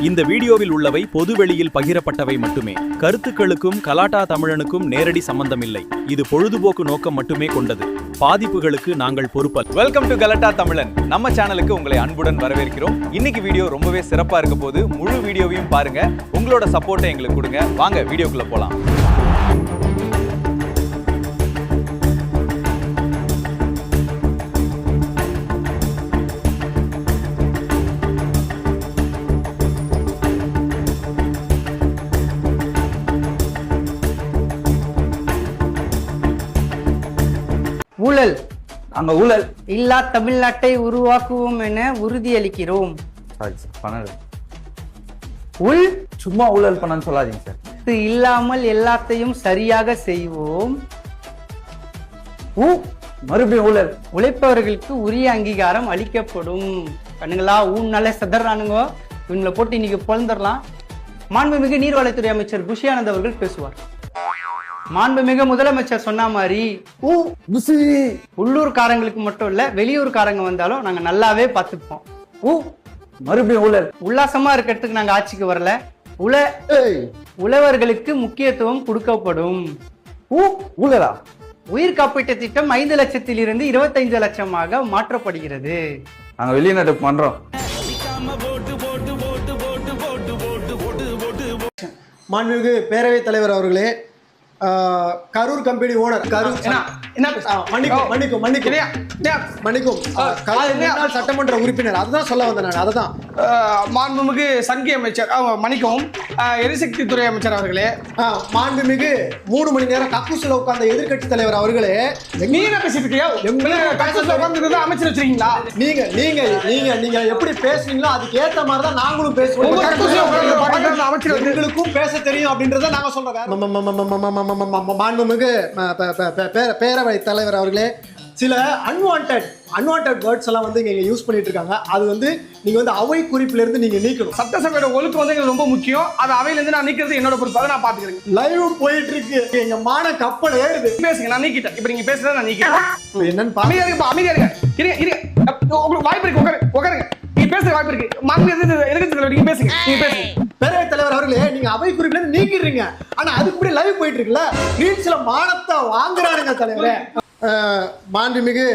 இந்த வீடியோவில் உள்ளவை பொதுவெளியில் பகிரப்பட்டவை மட்டுமே. கருத்துக்களுக்கும் கலாட்டா தமிழனுக்கும் நேரடி சம்பந்தமில்லை. இது பொழுதுபோக்கு நோக்கம் மட்டுமே கொண்டது. பாதிப்புகளுக்கு நாங்கள் பொறுப்பல்ல. வெல்கம் டு கலாட்டா தமிழன். நம்ம சேனலுக்கு உங்களை அன்புடன் வரவேற்கிறோம். இன்னைக்கு வீடியோ ரொம்பவே சிறப்பா இருக்க போது. முழு வீடியோவையும் பாருங்க. உங்களோட சப்போர்ட்டை எங்களுக்கு கொடுங்க. வாங்க வீடியோக்குள்ள போலாம். ஊழல் அங்க ஊழல் இல்லா தமிழ்நாட்டை உருவாக்குவோம் என உறுதியளிக்கிறோம். உள் சும்மா ஊழல் பண்ணன்னு சொல்லாதீங்க சார். இது இல்லாமல் எல்லாத்தையும் சரியாக செய்வோம். மறுபடியும் ஊழல். உழைப்பவர்களுக்கு உரிய அங்கீகாரம் அளிக்கப்படும். கண்ணுங்களா ஊன்னாலே செதறானுங்க. இவங்களை போட்டு இன்னைக்கு பொழந்துடலாம். மாண்புமிகு நீர்வளத்துறை அமைச்சர் குஷி ஆனந்த் அவர்கள் பேசுவார். மாண்புமிகு முதலமைச்சர் சொன்ன மாதிரி உள்ளூர்காரங்களுக்கு மட்டும் இல்ல வெளியூர்காரங்க வந்தாலும் நாங்க நல்லாவே பார்த்துப்போம். மறுபடியும் ஊழல். உல்லாசமா இருக்கிறதுக்கு நாங்க ஆட்சிக்கு வரல. உழவர்களுக்கு முக்கியத்துவம் கொடுக்கப்படும். ஊழலா? உயிர் காப்பீட்டு திட்டம் 5 லட்சத்தில் இருந்து 25 லட்சமாக மாற்றப்படுகிறது. நாங்க வெளிநாட்டு பண்றோம். மாண்புமிகு பேரவைத் தலைவர் அவர்களே, கரூர் கம்பெனி ஓனர் சட்டமன்ற உறுப்பினர், அதுதான் சொல்ல வந்தேன் நான். அதுதான் மாண்புமிகு சங்கி அமைச்சர் மணிக்கவும் எரிசக்தி துறை அமைச்சர் அவர்களே, மாண்புமிகு 3 மணி நேரம் கக்கூசில் உட்கார்ந்த எதிர்கட்சி தலைவர் அவர்களே, நீ என்ன பேசிட்டு இருக்கியா? அமைச்சர் வச்சிருக்கீங்களா? நீங்க நீங்க நீங்க நீங்க எப்படி பேசுறீங்களோ அதுக்கு ஏத்த மாதிரி தான் நாங்களும் பேசுவோம். எங்களுக்கும் பேச தெரியும் அப்படின்றத நாங்க சொல்றோம். மாண்புமிகு பேரவை தலைவர் அவர்களே, சில அன்வான்ட் வேர்ட்ஸ் எல்லாம் வந்து இங்க யூஸ் பண்ணிட்டு இருக்காங்க. அது வந்து நீங்க வந்து அவை குறிப்பில இருந்து நீங்க நீக்கணும். சட்டசபையோட ஒழுக்கம் வந்து எங்களுக்கு ரொம்ப முக்கியம். அது அவையில இருந்து நான் நீக்கிறது என்னோட பொறுப்பு. அதை நான் பாத்துக்கிறேன். லைவ் போயிட்டு இருக்கு. எங்க மான கப்பல் ஏறுது. பேசுங்க, நான் நீக்கிட்டேன். இப்ப நீங்க பேசுறத நான் நீக்கிட்டேன். என்னன்னு அமைதியா இருங்க. உங்களுக்கு வாய்ப்பு இருக்கு. உட்காருங்க. நீங்க பேச வாய்ப்பு இருக்கு. நீங்க பேசுங்க. பேரவைத் தலைவர் அவர்களே, நீங்க அவை குறிப்பில இருந்து நீக்கிடுறீங்க. ஆனா அதுக்கு முன்னாடி லைவ் போயிட்டு இருக்குல்ல, ரீல்ஸ்ல மானத்தை வாங்குறாருங்க தலைவரே. மாண்புமிகு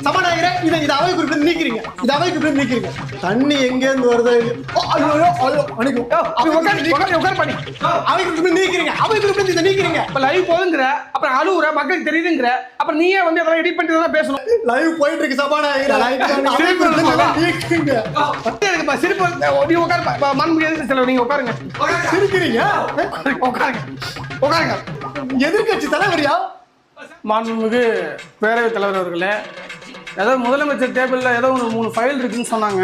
சபாநாயகரே, இதை அவை குறிப்பில நீக்கிறீங்க. இது அவை குறிப்பில நீக்கிறீங்க. தண்ணி எங்க இருந்து வருது? அவை குறிப்பில நீக்கிறீங்க. அவை குறிப்பில இதை நீக்கிறீங்க. இப்ப லைவ் போகுங்கிற, அப்புறம் அழுவுற, மக்களுக்கு தெரியுதுங்கிற, அப்புறம் நீயே வந்து அதெல்லாம் எடிட் பண்ணிட்டு தான் பேசணும். லைவ் போயிட்டு இருக்கு சபாநாயகரே. எதிர்கட்சி தலைவரியா? மாண்புமிகு பேரவைத் தலைவர் அவர்களே, ஏதோ முதலமைச்சர் டேபிள்ல ஏதோ 3 ஃபைல் இருக்குன்னு சொன்னாங்க.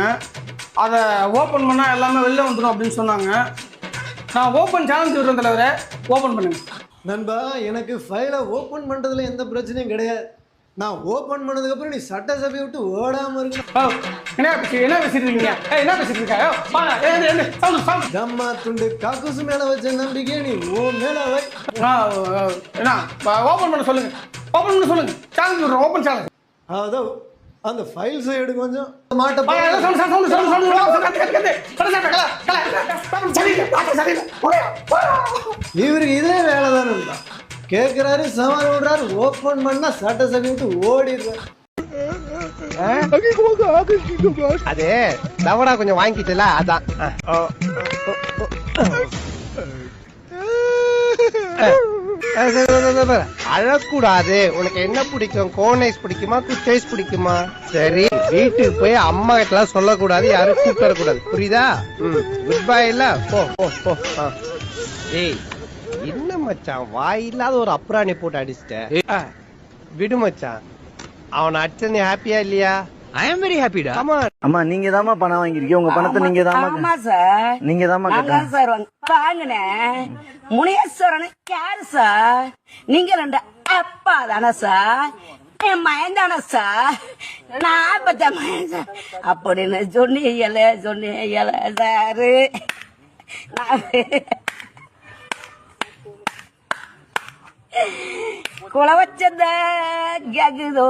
அதை ஓபன் பண்ணா எல்லாமே வெளில வந்துடும் அப்படின்னு சொன்னாங்க. நான் ஓபன் சேலஞ்ச் விடுறேன் தலைவரே, ஓபன் பண்ணுங்க. நண்பா, எனக்கு ஃபைலை ஓபன் பண்றதுல எந்த பிரச்சனையும் கிடையாது. நான் ஓபன் பண்ணதுக்கு அப்புறம் நீ சட்டசபையை விட்டு ஓடாம இருக்கு. என்ன பேசிட்டு இருக்கீங்க? என்ன பேசிட்டு இருக்க? தம்மா துண்டு காக்குசு மேல வச்ச நம்பிக்கை நீ ஓ மேல வை. என்ன ஓபன் பண்ண சொல்லுங்க. ஓபன் பண்ண சொல்லுங்க. சேலஞ்ச் விடுறோம். Open challenge. அதான் அந்த ஃபைல்ஸ் எடு கொஞ்சம். இவருக்கு இதே வேலை தானே கேட்கிறாரு, சவால் விடுறாரு, ஓபன் பண்ணா சட்டசபை விட்டு ஓடிடுறாரு. அது தவடா கொஞ்சம் வாங்கிட்டல, அதான். அழக்கூடாது. உனக்கு என்ன பிடிக்கும்? கோன் ஐஸ் பிடிக்குமா, குச் ஐஸ் பிடிக்குமா? சரி, வீட்டுக்கு போய் அம்மா கிட்ட சொல்லக்கூடாது, யாரும் கூப்பிட்டு வரக்கூடாது, புரியுதா? Good bye. இல்ல போ போ போ. ஏய், என்ன மச்சான் வாயில்லாத ஒரு அப்புறாணி போட்டு அடிச்சிட்ட? விடு மச்சான், அவனை அடிச்சது ஹாப்பியா இல்லையா? I am very happy டா. அம்மா, நீங்க தாமா பணம் வாங்கிருக்கீங்க. உங்க பணத்தை நீங்க தாமா. ஆமா சார், நீங்க தாமா சார் வாங்கினேன். முனேஸ்வரன் யாரு சார்? நீங்க 2 அப்பா தானே சார்? என் மயன் தானே சார்? நான் பத்த மயன் சார் அப்படின்னு சொன்னீங்கல்ல சாரு. குளவச்சந்த கேக்குதோ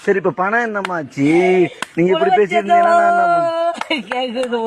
சரி இப்ப பணம் என்னமாச்சு? நீங்க இப்படி பேசியிருந்தீங்கன்னா நான் என்ன பண்ணுவேன்? கேக்குது.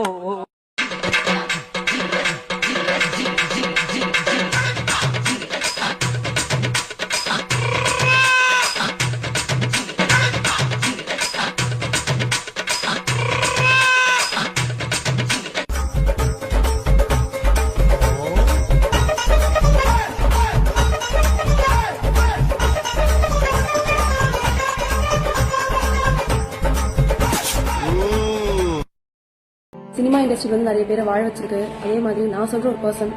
சினிமா இண்டஸ்ட்ரி வந்து நிறைய பேரை வாழ வச்சிருக்கு. அதே மாதிரி நான் சொல்ற ஒரு பர்சன்,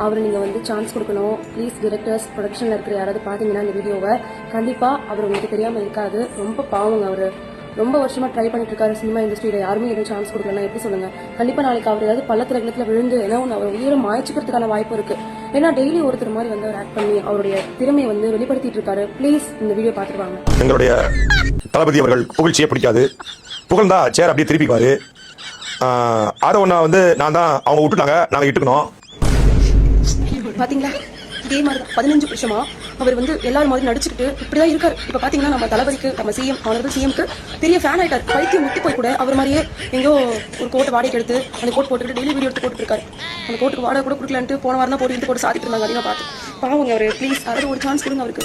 அவர் நீங்க வந்து சான்ஸ் கொடுக்கணும். ப்ளீஸ் டிரெக்டர்ஸ், ப்ரொடக்ஷன்ல இருக்கிற யாராவது பாத்தீங்கன்னா இந்த வீடியோவை கண்டிப்பா அவர் உங்களுக்கு தெரியாம இருக்காது. ரொம்ப பாவங்க அவரு. ரொம்ப வருஷமா ட்ரை பண்ணிட்டு இருக்காரு சினிமா இண்டஸ்ட்ரியில. யாருமே எதுவும் சான்ஸ் கொடுக்கலாம் எப்படி சொல்லுங்க? கண்டிப்பா நாளைக்கு அவர் ஏதாவது பள்ளத்துல விழுந்து ஏன்னா அவர் உயிரை மாய்ச்சிக்கிறதுக்கான வாய்ப்பு இருக்கு. ஏன்னா டெய்லி ஒருத்தர் மாதிரி வந்து அவர் ஆக்ட் பண்ணி அவருடைய திறமையை வந்து வெளிப்படுத்திட்டு இருக்காரு. ப்ளீஸ் இந்த வீடியோ பாத்துருவாங்க. எங்களுடைய தளபதி அவர்கள் புகழ்ச்சியே பிடிக்காது. புகழ்ந்தா சேர் அப்படியே திருப்பிக்குவாரு. அதை ஒன்னா வந்து நான் தான் அவங்க விட்டுட்டாங்க, நாங்க இட்டுக்கணும். பாத்தீங்களா, இதே மாதிரி 15 வருஷமா அவர் வந்து எல்லாரும் மாதிரி நடிச்சுட்டு இப்படிதான் இருக்காரு. இப்ப பாத்தீங்கன்னா நம்ம தளபதிக்கு, நம்ம சிஎம், ஆனரபிள் சிஎம்க்கு பெரிய ஃபேன் ஆயிட்டார். பைத்தியம் முத்தி போய் கூட அவர் மாதிரியே எங்கோ ஒரு கோட்டை வாடகைக்கு எடுத்து அந்த கோட் போட்டுட்டு டெய்லி வீடியோ எடுத்து போட்டு இருக்காரு. அந்த கோட்டுக்கு வாடகை கூட கொடுக்கலான்ட்டு போன வாரம் தான் போட்டு சாதிட்டு இருந்தாங்க. அதிகமாக பார்த்து பாவங்க அவரு. ப்ளீஸ் அதாவது ஒரு சான்ஸ் கொடுங்க அவருக்கு.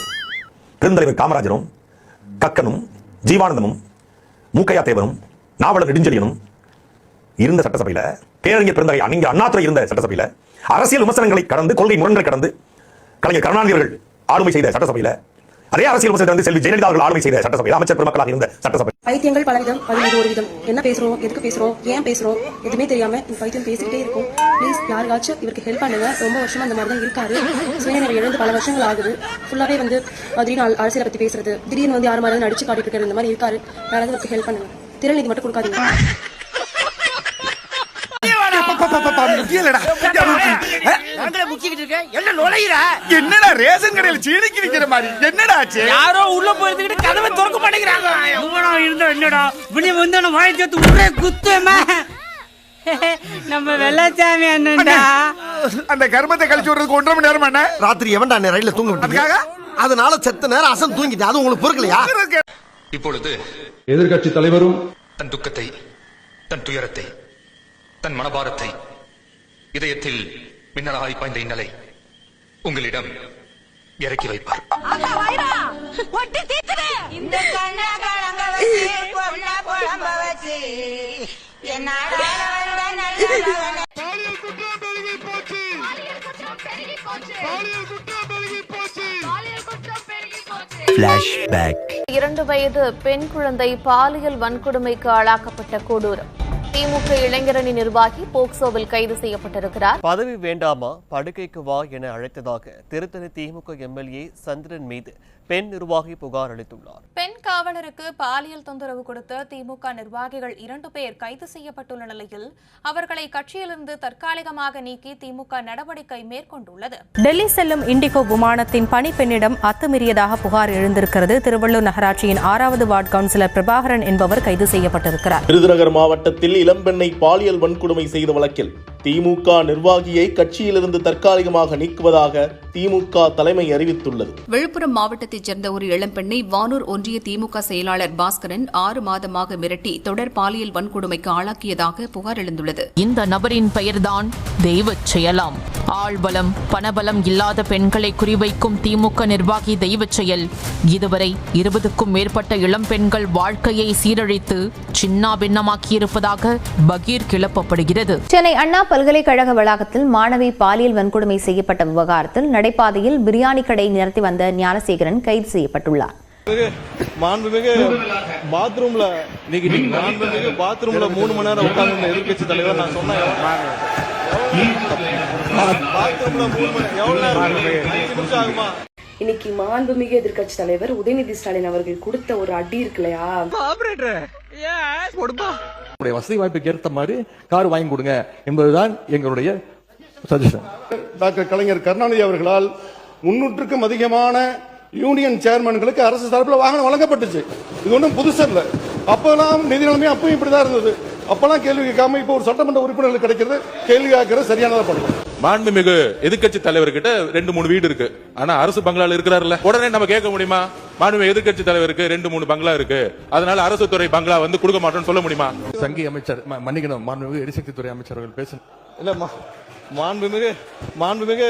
பெருந்தலைவர் காமராஜரும் கக்கனும் ஜீவானந்தமும் மூக்கையா தேவரும் நாவலர் நெடுஞ்செழியனும் இருந்த சட்டசபையில, பேரறிஞர் பெருந்தகை நீங்க அண்ணாதுரை இருந்த சட்டசபையில, அரசியல் விமர்சனங்களை கடந்து, கொள்கை முரண்களை கடந்து கலைஞர் கருணாநிதி அவர்கள் ஆளுமை செய்த சட்டசபையில, அதே அரசியல் விமர்சனத்தை செல்வி ஜெயலலிதா அவர்கள் ஆளுமை செய்த சட்டசபையில அமைச்சர் பெருமக்களாக இருந்த சட்டசபை. பைத்தியங்கள் பலவிதம், அது இது ஒரு விதம். என்ன பேசுறோம், எதுக்கு பேசுறோம், ஏன் பேசுறோம் எதுவுமே தெரியாம இந்த பைத்தியம் பேசிக்கிட்டே இருக்கும். ப்ளீஸ் யாருக்காச்சும் இவருக்கு ஹெல்ப் பண்ணுங்க. ரொம்ப வருஷமா அந்த மாதிரி தான் இருக்காரு. சுயநிலை இழந்து பல வருஷங்கள் ஆகுது. ஃபுல்லாவே வந்து திடீர்னு அரசியலை பத்தி பேசுறது, திடீர்னு வந்து யார் மாதிரி நடிச்சு காட்டிட்டு இருக்காரு. இந்த மாதிரி இருக்காரு. யாராவது இவருக்கு ஹெல்ப் பண்ணுங்க. திறநிதி மட்டும் கொடுக்காதீங்க. என்னடா ரேஷன் கடையில் சீனிக்கு நிக்கிற மாதிரி என்னடா ஆச்சு? யாரோ உள்ள போயிட்டு கதவை திறக்க மாட்டேங்கிறாங்க. இருந்தா என்னடா இப்படி வந்து வாய் சேர்த்து ஒரே குத்துமா. நம்ம வெள்ளச்சாமி அண்ணன்டா அந்த கர்மத்தை கழிச்சு விடுறதுக்கு 1.5 மணி நேரம் என்ன? ராத்திரி எவன்டா ரயில்ல தூங்க விட்டாங்க? அதனால செத்த நேரம் அசன் தூங்கிட்டு அது உங்களுக்கு பொறுக்கலையா? இப்பொழுது எதிர்கட்சி தலைவரும் தன் துக்கத்தை, தன் துயரத்தை, தன் மனபாரத்தை இதயத்தில் மின்னலாய் பாய்ந்த இன்னலை உங்களிடம் இறக்கி வைப்பார். ஃபிளாஷ்பேக். 2 வயது பெண் குழந்தை பாலியல் வன்கொடுமைக்கு ஆளாக்கப்பட்ட கொடூரம். திமுக இளைஞரணி நிர்வாகி போக்சோவில் கைது செய்யப்பட்டிருக்கிறார். பதவி வேண்டாமா, படுக்கைக்கு வா என அழைத்ததாக திருத்தணி திமுக எம்எல்ஏ சந்திரன் மீது பெண் நிர்வாகி புகார் அளித்துள்ளார். பெண் காவலருக்கு பாலியல் தொந்தரவு கொடுத்த திமுக நிர்வாகிகள் 2 பேர் கைது செய்யப்பட்டுள்ள நிலையில் அவர்களை கட்சியிலிருந்து தற்காலிகமாக நீக்கி திமுக நடவடிக்கை மேற்கொண்டுள்ளது. டெல்லி செல்லும் இண்டிகோ விமானத்தின் பணிப்பெண்ணிடம் அத்துமீறியதாக புகார் எழுந்திருக்கிறது. திருவள்ளூர் நகராட்சியின் 6வது வார்டு கவுன்சிலர் பிரபாகரன் என்பவர் கைது செய்யப்பட்டிருக்கிறார். விருதுநகர் மாவட்டத்தில் இளம்பெண்ணை பாலியல் வன்கொடுமை செய்த வழக்கில் திமுக நிர்வாகியை கட்சியிலிருந்து தற்காலிகமாக நீக்குவதாக திமுக தலைமை அறிவித்துள்ளது. விழுப்புரம் மாவட்டத்தைச் சேர்ந்த ஒரு இளம்பெண்ணை வானூர் ஒன்றிய திமுக செயலாளர் பாஸ்கரன் 6 மாதமாக மிரட்டி தொடர் பாலியல் வன்கொடுமைக்கு ஆளாக்கியதாக புகார் எழுந்துள்ளது. இந்த நபரின் பெயர்தான் தெய்வச் செயலாம். ஆள்பலம், பணபலம் இல்லாத பெண்களை குறிவைக்கும் திமுக நிர்வாகி தெய்வச் செயல் இதுவரை 20க்கும் மேற்பட்ட இளம்பெண்கள் வாழ்க்கையை சீரழித்து சின்னாபின்னமாக்கியிருப்பதாக பகீர் கிளப்பப்படுகிறது. சென்னை அண்ணா பல்கலைக்கழக வளாகத்தில் மாணவி பாலியல் வன்கொடுமை செய்யப்பட்ட விவகாரத்தில் நடைபாதையில் பிரியாணி கடை நடத்தி வந்த ஞானசேகரன் கைது செய்யப்பட்டுள்ளார். மாண்புமிகு பாத்ரூம்ல 3 மணி நேரம் உட்கார்ந்து எதிர்கட்சி தலைவர் நான் சொன்னேன். இன்னைக்கு மாண்புமிகு எதிர்கட்சி தலைவர் உதயநிதி ஸ்டாலின் அவர்கள் கொடுத்த ஒரு அடி இருக்கு இல்லையா, வசதி வாய்ப்புக்கு ஏற்ற மாதிரி கார் வாங்கி கொடுங்க என்பதுதான் எங்களுடைய சஜஷன். டாக்டர் கலைஞர் கருணாநிதி அவர்களால் 300க்கும் அதிகமான யூனியன் சேர்மன்களுக்கு அரசு சார்பில் வாகனம் வழங்கப்பட்டுச்சு. இது ஒன்றும் புதுசு இல்லை. அப்பெல்லாம் நிதி நிலைமை அப்பவும் இப்படிதான் இருந்தது. அப்பெல்லாம் கேள்வி கேட்காம இப்போ ஒரு சட்டமன்ற உறுப்பினர்கள் கிடைக்கிறது கேள்வி கேட்கறது சரியானதா பண்ணலாம். மாண்புமிகு எதிர்க்கட்சி தலைவர்கிட்ட 2-3 வீடு இருக்கு. ஆனா அரசு பங்களால இருக்கிறாருல்ல, உடனே நம்ம கேட்க முடியுமா? மாண்புமிகு எதிர்க்கட்சி தலைவருக்கு 2-3 பங்களா இருக்கு, அதனால அரசு துறை பங்களா வந்து கொடுக்க மாட்டோம்னு சொல்ல முடியுமா? சங்கி அமைச்சர் மன்னிக்கணும், மாண்புமிகு எரிசக்தி துறை அமைச்சர் அவர்கள் பேசணும். இல்ல மாண்புமிகு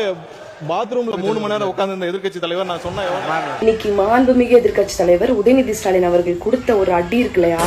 பாத்ரூம்ல 3 மணி நேரம் உட்கார்ந்து எதிர்க்கட்சி தலைவர் நான் சொன்னேன். இன்னைக்கு மாண்புமிகு எதிர்க்கட்சி தலைவர் உதயநிதி ஸ்டாலின் அவர்கள் கொடுத்த ஒரு அடி இருக்கு இல்லையா,